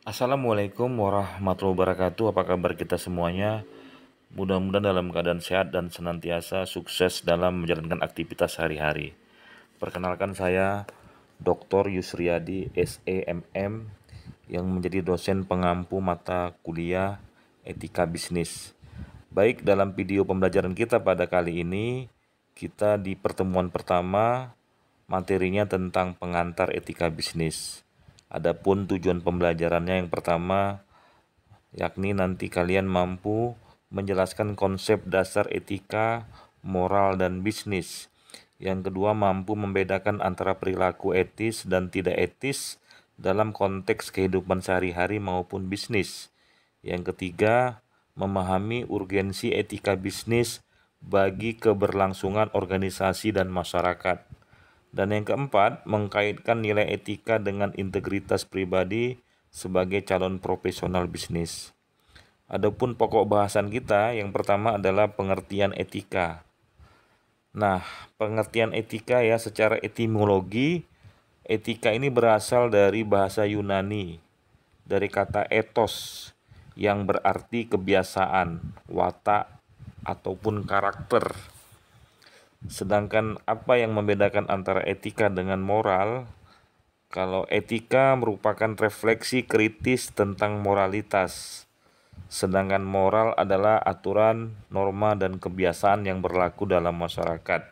Assalamualaikum warahmatullahi wabarakatuh. Apa kabar kita semuanya? Mudah-mudahan dalam keadaan sehat dan senantiasa sukses dalam menjalankan aktivitas sehari-hari. Perkenalkan saya Dr. Yusriyadi SEMM yang menjadi dosen pengampu mata kuliah Etika Bisnis. Baik, dalam video pembelajaran kita pada kali ini, kita di pertemuan pertama materinya tentang pengantar etika bisnis. Adapun tujuan pembelajarannya yang pertama yakni nanti kalian mampu menjelaskan konsep dasar etika, moral, dan bisnis. Yang kedua, mampu membedakan antara perilaku etis dan tidak etis dalam konteks kehidupan sehari-hari maupun bisnis. Yang ketiga, memahami urgensi etika bisnis bagi keberlangsungan organisasi dan masyarakat. Dan yang keempat, mengkaitkan nilai etika dengan integritas pribadi sebagai calon profesional bisnis. Adapun pokok bahasan kita yang pertama adalah pengertian etika. Nah, pengertian etika ya secara etimologi, etika ini berasal dari bahasa Yunani, dari kata ethos yang berarti kebiasaan, watak, ataupun karakter. Sedangkan apa yang membedakan antara etika dengan moral? Kalau etika merupakan refleksi kritis tentang moralitas, sedangkan moral adalah aturan, norma, dan kebiasaan yang berlaku dalam masyarakat.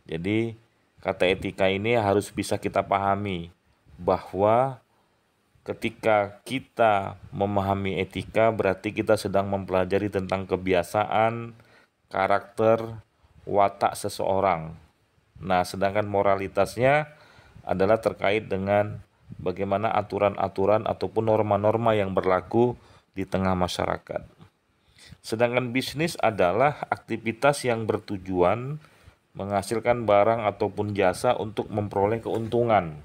Jadi, kata etika ini harus bisa kita pahami bahwa ketika kita memahami etika berarti kita sedang mempelajari tentang kebiasaan, karakter, watak seseorang. Nah, sedangkan moralitasnya adalah terkait dengan bagaimana aturan-aturan ataupun norma-norma yang berlaku di tengah masyarakat. Sedangkan bisnis adalah aktivitas yang bertujuan menghasilkan barang ataupun jasa untuk memperoleh keuntungan.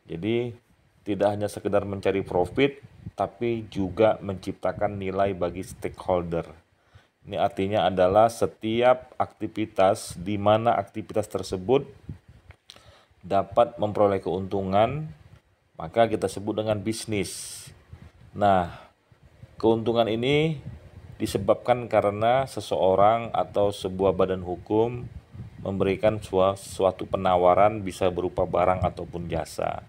Jadi tidak hanya sekedar mencari profit, tapi juga menciptakan nilai bagi stakeholder. Ini artinya adalah setiap aktivitas di mana aktivitas tersebut dapat memperoleh keuntungan, maka kita sebut dengan bisnis. Nah, keuntungan ini disebabkan karena seseorang atau sebuah badan hukum memberikan suatu penawaran bisa berupa barang ataupun jasa.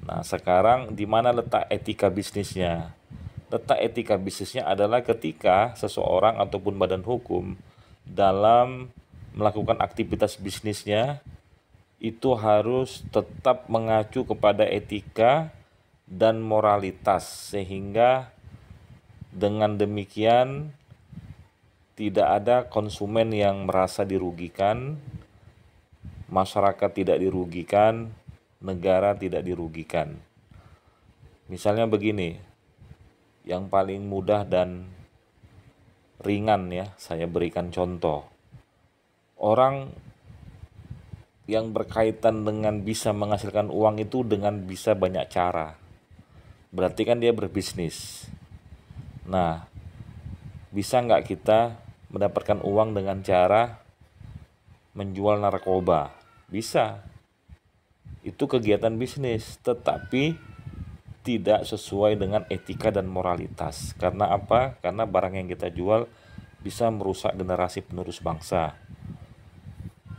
Nah, sekarang di mana letak etika bisnisnya? Letak etika bisnisnya adalah ketika seseorang ataupun badan hukum dalam melakukan aktivitas bisnisnya itu harus tetap mengacu kepada etika dan moralitas, sehingga dengan demikian tidak ada konsumen yang merasa dirugikan, masyarakat tidak dirugikan, negara tidak dirugikan. Misalnya begini, yang paling mudah dan ringan ya, saya berikan contoh. Orang yang berkaitan dengan bisa menghasilkan uang itu dengan bisa banyak cara. Berarti kan dia berbisnis. Nah, bisa nggak kita mendapatkan uang dengan cara menjual narkoba? Bisa. Itu kegiatan bisnis, tetapi tidak sesuai dengan etika dan moralitas. Karena apa? Karena barang yang kita jual bisa merusak generasi penerus bangsa.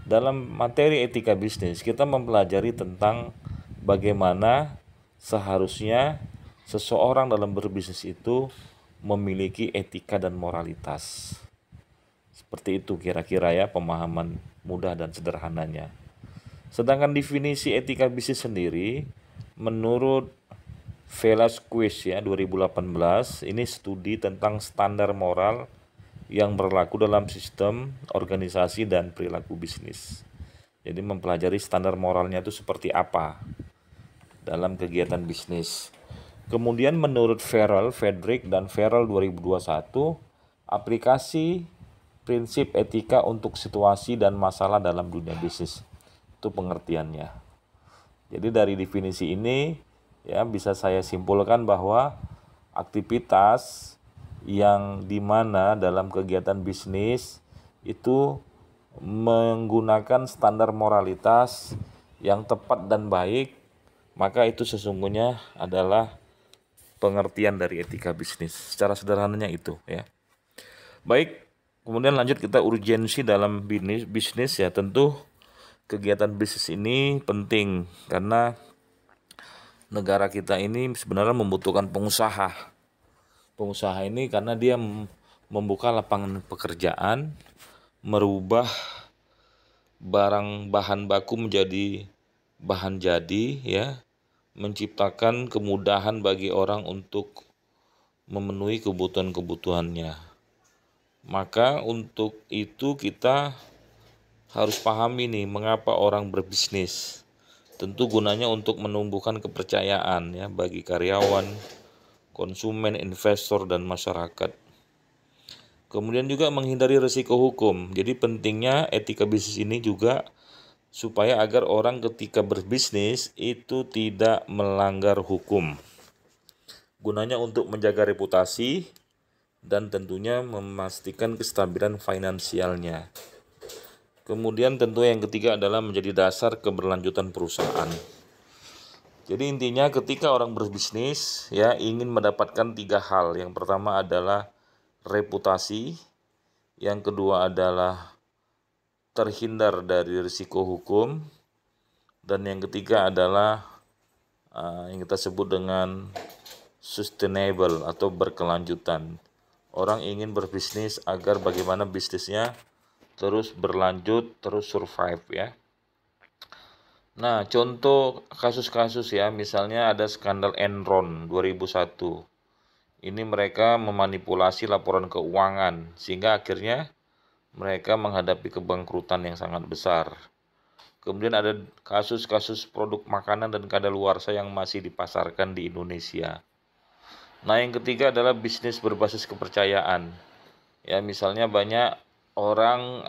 Dalam materi etika bisnis, kita mempelajari tentang bagaimana seharusnya seseorang dalam berbisnis itu memiliki etika dan moralitas. Seperti itu kira-kira ya pemahaman mudah dan sederhananya. Sedangkan definisi etika bisnis sendiri menurut Velasquez ya 2018, ini studi tentang standar moral yang berlaku dalam sistem organisasi dan perilaku bisnis. Jadi mempelajari standar moralnya itu seperti apa dalam kegiatan bisnis. Kemudian menurut Frederick dan Farrell 2021, aplikasi prinsip etika untuk situasi dan masalah dalam dunia bisnis. Itu pengertiannya. Jadi dari definisi ini ya bisa saya simpulkan bahwa aktivitas yang dimana dalam kegiatan bisnis itu menggunakan standar moralitas yang tepat dan baik, maka itu sesungguhnya adalah pengertian dari etika bisnis. Secara sederhananya itu ya. Baik, kemudian lanjut kita urgensi dalam bisnis ya. Tentu kegiatan bisnis ini penting karena negara kita ini sebenarnya membutuhkan pengusaha. Pengusaha ini karena dia membuka lapangan pekerjaan, merubah barang bahan baku menjadi bahan jadi ya, menciptakan kemudahan bagi orang untuk memenuhi kebutuhan-kebutuhannya. Maka untuk itu kita harus pahami nih mengapa orang berbisnis. Tentu gunanya untuk menumbuhkan kepercayaan ya bagi karyawan, konsumen, investor, dan masyarakat. Kemudian juga menghindari risiko hukum. Jadi pentingnya etika bisnis ini juga supaya agar orang ketika berbisnis itu tidak melanggar hukum. Gunanya untuk menjaga reputasi dan tentunya memastikan kestabilan finansialnya. Kemudian tentu yang ketiga adalah menjadi dasar keberlanjutan perusahaan. Jadi intinya ketika orang berbisnis ya ingin mendapatkan 3 hal. Yang pertama adalah reputasi, yang kedua adalah terhindar dari risiko hukum, dan yang ketiga adalah yang kita sebut dengan sustainable atau berkelanjutan. Orang ingin berbisnis agar bagaimana bisnisnya terus berlanjut, terus survive ya. Nah, contoh kasus-kasus ya, misalnya ada skandal Enron 2001. Ini mereka memanipulasi laporan keuangan sehingga akhirnya mereka menghadapi kebangkrutan yang sangat besar. Kemudian ada kasus-kasus produk makanan dan kadaluarsa yang masih dipasarkan di Indonesia. Nah, yang ketiga adalah bisnis berbasis kepercayaan. Ya, misalnya banyak orang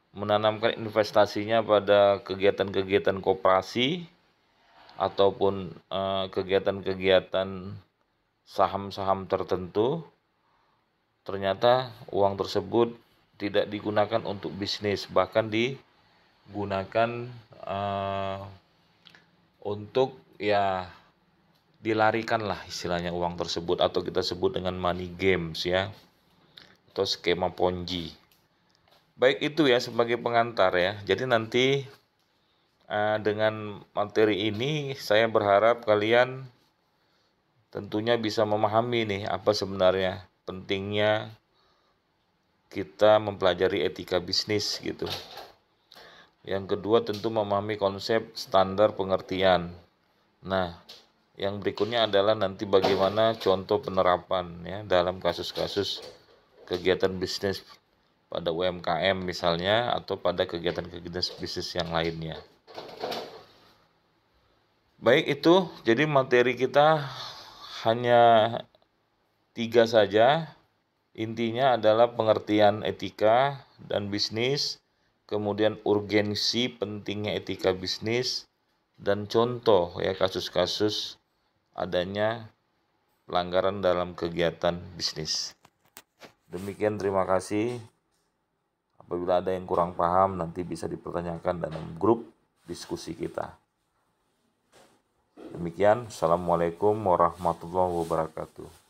menanamkan investasinya pada kegiatan-kegiatan koperasi ataupun kegiatan-kegiatan saham-saham tertentu. Ternyata uang tersebut tidak digunakan untuk bisnis, bahkan digunakan untuk ya dilarikan lah istilahnya uang tersebut, atau kita sebut dengan money games ya, atau skema ponzi. Baik, itu ya sebagai pengantar ya. Jadi nanti dengan materi ini saya berharap kalian tentunya bisa memahami nih apa sebenarnya pentingnya kita mempelajari etika bisnis gitu. Yang kedua tentu memahami konsep standar pengertian. Nah, yang berikutnya adalah nanti bagaimana contoh penerapan ya dalam kasus-kasus kegiatan bisnis pada UMKM misalnya, atau pada kegiatan-kegiatan bisnis yang lainnya. Baik, itu jadi materi kita hanya 3 saja. Intinya adalah pengertian etika dan bisnis, kemudian urgensi pentingnya etika bisnis, dan contoh ya kasus-kasus adanya pelanggaran dalam kegiatan bisnis. Demikian, terima kasih. Apabila ada yang kurang paham nanti bisa dipertanyakan dalam grup diskusi kita. Demikian, Assalamualaikum warahmatullahi wabarakatuh.